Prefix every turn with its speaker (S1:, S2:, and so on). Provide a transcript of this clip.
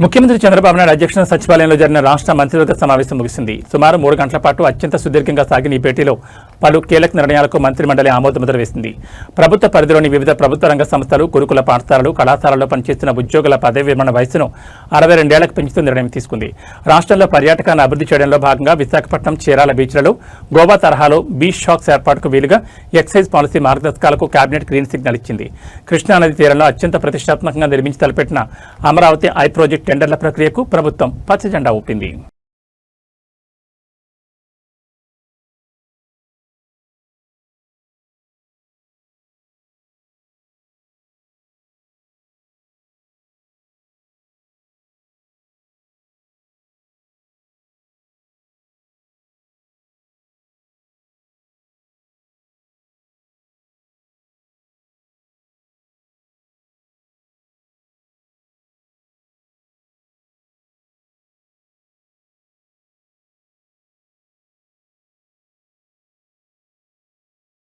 S1: ముఖ్యమంత్రి చంద్రబాబు నాయుడు అధ్యక్షతన సచివాలయంలో జరిగిన రాష్ట్ర మంత్రివర్గ సమావేశం ముగిసింది. సుమారు 3 గంటల పాటు అత్యంత సుదీర్ఘంగా సాగిన ఈ భేటీలో పలు కీలక నిర్ణయాలకు మంత్రిమండలి ఆమోదముద్ర వేసింది. ప్రభుత్వ పరిధిలోని వివిధ ప్రభుత్వ రంగ సంస్థలు, గురుకుల పాఠశాలలు, కళాశాలల్లో పనిచేస్తున్న ఉద్యోగుల పదవి విరమణ వయసును 62 ఏళ్లకు పెంచుతూ నిర్ణయం తీసుకుంది. రాష్ట్రంలో పర్యాటకాన్ని అభివృద్ధి చేయడంలో భాగంగా విశాఖపట్నం, చీరాల బీచ్లలో గోవా తరహాలో బీచ్ షాక్స్ ఏర్పాటుకు వీలుగా ఎక్సైజ్ పాలసీ మార్గదర్శకాలకు కేబినెట్ గ్రీన్ సిగ్నల్ ఇచ్చింది. కృష్ణానది తీరంలో అత్యంత ప్రతిష్టాత్మకంగా నిర్మించి తలపెట్టిన అమరావతి ఐ ప్రాజెక్ట్ టెండర్ల ప్రక్రియకు ప్రభుత్వం పచ్చజెండా ఊపింది.